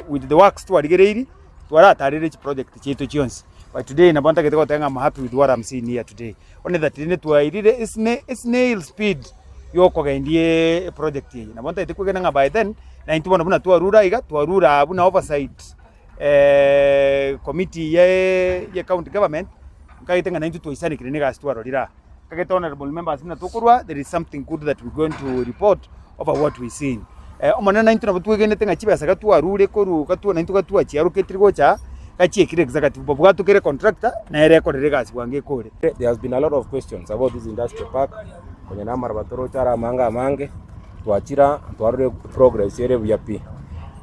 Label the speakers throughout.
Speaker 1: with the works twarigereiri twaratarire chi project chetu chionse. But today nabonta geteko tenga, I'm happy with what I'm seeing here today. Only that ne twairire snail speed yoko gaindie project hii nabonta itikwegena by then na intubona buna twarura abuna oversight committee ye county government kaitenga 92 isani kirine gas twarorira kageta honorable members bina tukurwa. There is something good that we're going to report over what we seen. Omana 92 nabutwegene tenga chibasa katwarure koru katwa 92 katwa chiaru ketrigo cha kachiekire executive bobu gatukere contractor na erekorere gas bwange kore.
Speaker 2: There has been a lot of questions about this industrial park kwenye namara batoro chara mange tuachira twarure progress ere VIP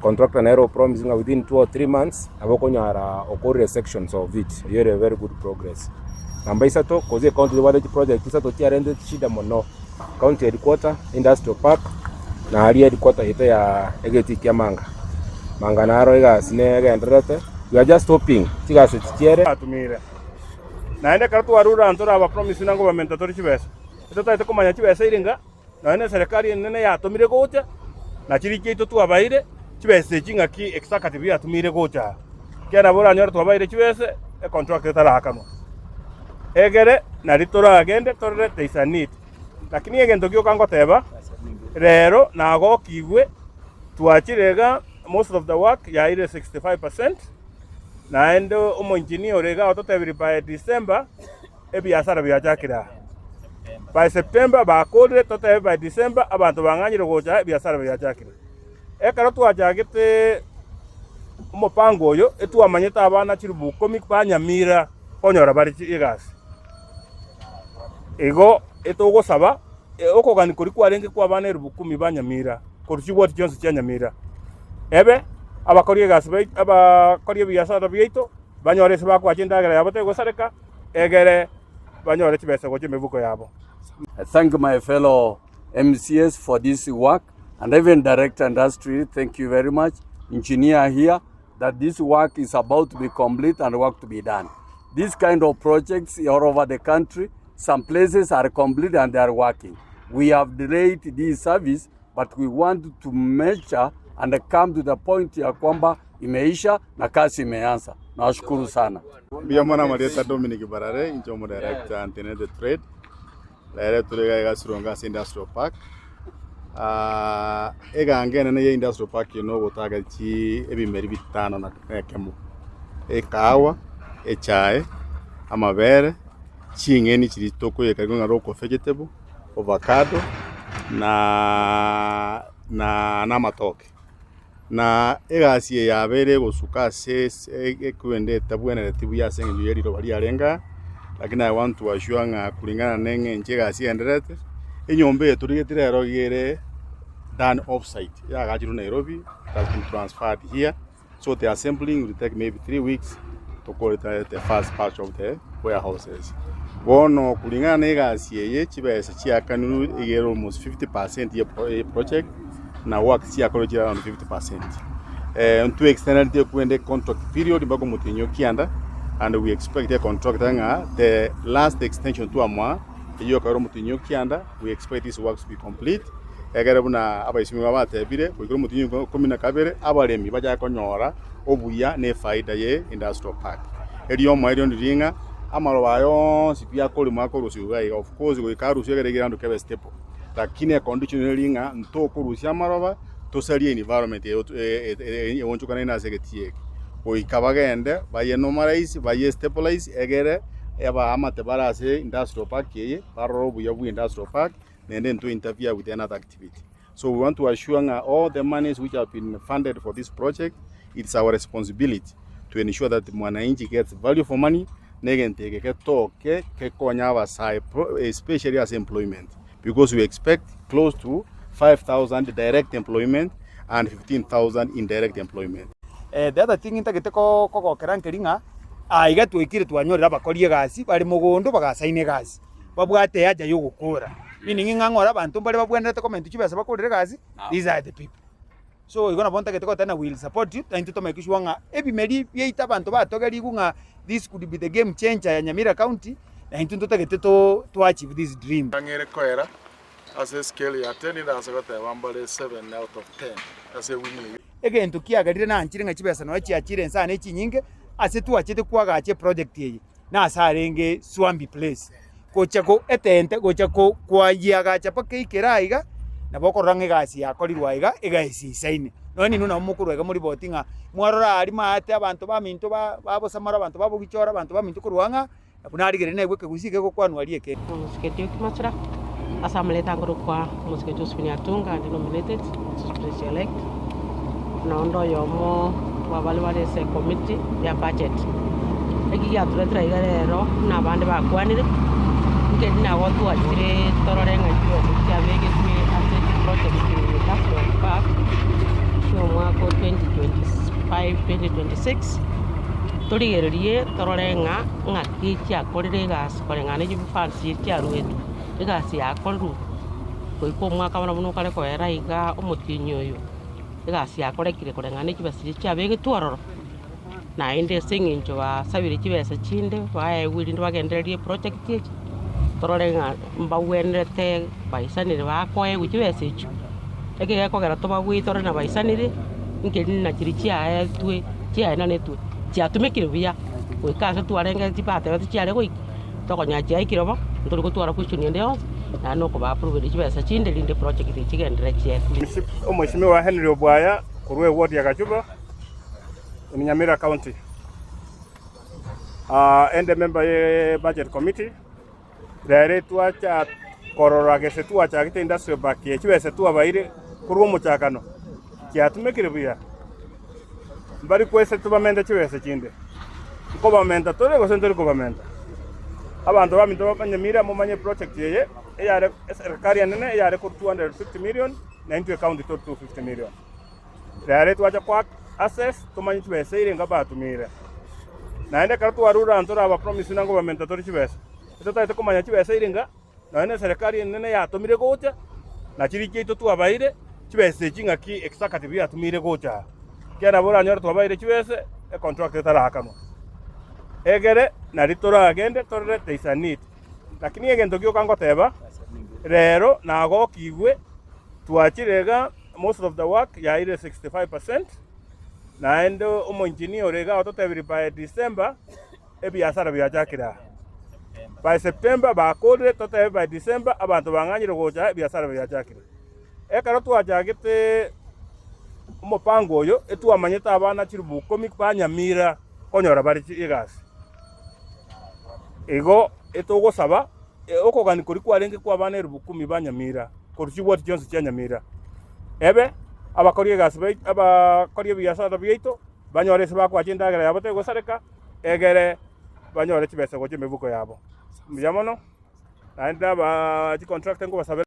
Speaker 2: contractor naero promising within 2 or 3 months abokonyara okore sections of it yere very good progress. Namba isato koze county level project isato tiarende shida mono county headquarter industrial park na area headquarter ite ya egeti kya manga naro iga sine ga enderete. We are just hoping tigase tiere
Speaker 3: atumire naende karatu warura antora aba promise nango bamentatori chibesa itota ite kumanya chibesa iringa naende serikali nene yatumire gocha na chiriki to abaire chibesa chinga ki executive yatumire gocha kera bora nyora to abaire chibesa e contract tarakano egere na ritora agende torre teisanit lakini egento kyo kango teba rero nago kigwe tuachirega most of the work ya ile 65% naendo umo engineer orega ototebiri by December ebiasara byachakira by September bakore tote by December abantu banganyire gocha ebiasara byachakira ekaro twachagite umupango oyo etuamanyeta abana chirubu comic banyamira konyora bari igasi ego etogo saba okogani kuri kwarenge kwa bana rubu 10 banyamira koruchibwa cyonse cyanyamira ebe abakorie gas abakorie biasara byeito banyore se bakwa chindagera yabote gosareka egere banyore chibese goche mebuko yabo.
Speaker 4: I thank my fellow MCS for this work and even director industry. Thank you very much. Engineer here that this work is about to be complete and work to be done. This kind of projects all over the country, some places are complete and they are working. We have delayed this service, but we want to measure and come to the point ya kwamba imeisha na kazi imeanza. Nashukuru sana.
Speaker 5: Biyamana Marieta Dominic Barare, Inchomo Director Antenna Trade. Director ga Suronga Industrial Park. Ega angena na Industrial Park no gotaga chi ebimeri bitano na kemu. Kawa, chai, amabere, chingeni chiri toko yekagonga roko vegetable, avocado na matoke. Na egasi ya bere gosuka kwende tabwana retibu ya sengi yeri robali arenga lakini I want to assure nga kulingana nenge njegasi enderete enyombe turigetire ro yere done offsite ya gajiru Nairobi has been transferred here, so the assembling will take maybe 3 weeks to call it the first part of the warehouses. Bono kulingana negasi ye chibese chiakanu yero almost 50% ye project na work siakology around 50%. To extend the contract period bako mutinyo kianda and we expect the contract the last extension to amwa iyo karo mutinyo kianda. We expect this work to be complete. Egarabuna abaisimi babate bire kugira mutinyo komina kabere abaremi baja konyora obuya ne faida ye industrial park. Eriyo mwairo ndinga amaro bayo sipia koli makoro siugai of course go ikaru segera ndo kebe step. Lakini conditionally nga ntoko rusia maroba tosalie environment ewonchukana ina segetieke oikabagende baye normalize baye stabilize egere eba amate barase industrial park ye barobu yabu industrial park and then to interfere with another activity. So we want to assure all the monies which have been funded for this project, it's our responsibility to ensure that mwananchi gets value for money negenteke ketoke kekonya abasai especially as employment, because we expect close to 5,000 direct employment and 15,000 indirect employment.
Speaker 1: The other thing intagete ko kerankeringa aiga twikire twanyorera bakorie gasi bari mugondo bagasaine gasi babwate yaja yo gukura meaning ngangora abantu bari babwendete comment chibesa bakorere gasi. These are the people, so igona bonta geteko tena will support you and to make sure nga ebimeri byeita abantu batogeri gunga this could be the game changer ya Nyamira County na hintu tutagete to achieve this dream.
Speaker 6: Ngere koera as a scale ya 10 ina asagota wambale 7 out of 10 as a winning.
Speaker 1: egento kiagarire nanchire ng'a chibesa noe chiachire ensana echinyinge ase twachete kwagache project eye nase arenge Swambi Place gocha ko etente gocha ko kwayiagacha paka ikera iga nabo okorora ng'a egasi yakorirwe iga egaesisaine noni nuna omokuru ega muri boti ng'a mwarora ari maate abanto baminto babosamara abanto babogichora abanto baminto korwa ng'a buna arigere naigwe kegusike gokwanwa arieke
Speaker 6: Musiketio Kimachira, asamleta ngoro kwa Musiketio Spiniatunga denominated special elect. Naondo yomo wabali wale se committee ya budget. Eki ya tuletra igarero na bande bakwanire. Ngedi na watu atire tororenga jio ya vege twe asset project ni Industrial Park. Sio mwaka 2025-2026. Torigererie tororenga ng'aki chiakorire egasi koreng'ana echibufansi chiaruetu egasi yakorwa goika omwaka bono buna okare koera iga omotinyi oyo egasi yakorekire koreng'ana echibesa chiabegetwe ororo naende ase eng'encho basabire chibesa chinde baewa rinde bagendererie project echi torore ng'a mbagwenerete baisanire bakoewa chibesa echio eke gekogera tobagwete orore na baisanire nkeri nachiri chiaetwe chiaenanetwe chiatumekire buya goika ase twarenge chibatebete chiare goika tokonya chiaikire bo ntori gotwara question ende yonse naende okobaaprovere chibesa chinde rinde project chigendere chietwe.
Speaker 3: Omweshimiwa Henry Obwaya kurwa ward ya Gachuba in Nyamira County. Ende member ye budget committee rere twacha korora gese twacha gite Industrial Park ye chibesa twabaire kurwa omochakano chiatumekire buya mbari kwese tubamenda chibesa chinde kobamenda tore gosentore kobamenda abantu baminto babanyamira mumanye project yeye eyare serikali yanene eyare ko 250 million na into account to 250 million rare twacha kwa access tumanye chibesa irenga batumire naende karatu warura antora aba promise nango bamenda tori chibesa itatate kumanya chibesa irenga naende serikali yanene yatumire gocha na chiriki to twabaire chibesa chingaki executive yatumire gocha kera bora nyor twabaire chibesa e contract etarakano egere nari toragende torere teisanit lakini egento gioka ngoteba rero nago kigwe twachirega most of the work ya ile 65% naende omo engineer orega ototebiri by December ebiasara biachakira by September bakore totebe by December abantu banganyire gocha ebiasara biachakira ekaro twachagite umupango oyo etwamanyeta abana chirubuko mikpanyamira konyora bari igasi ego etogosaba okogani kori kwarenge kwa bana erubukumi banyamira koruchi wot Jones cyanyamira ebe abakori egasi abakori ebiasara byaito banyore se bakwachindagera yabo tegosareka egere banyore chibese goche mebuko yabo mjamono naenda ba contract ngo basabe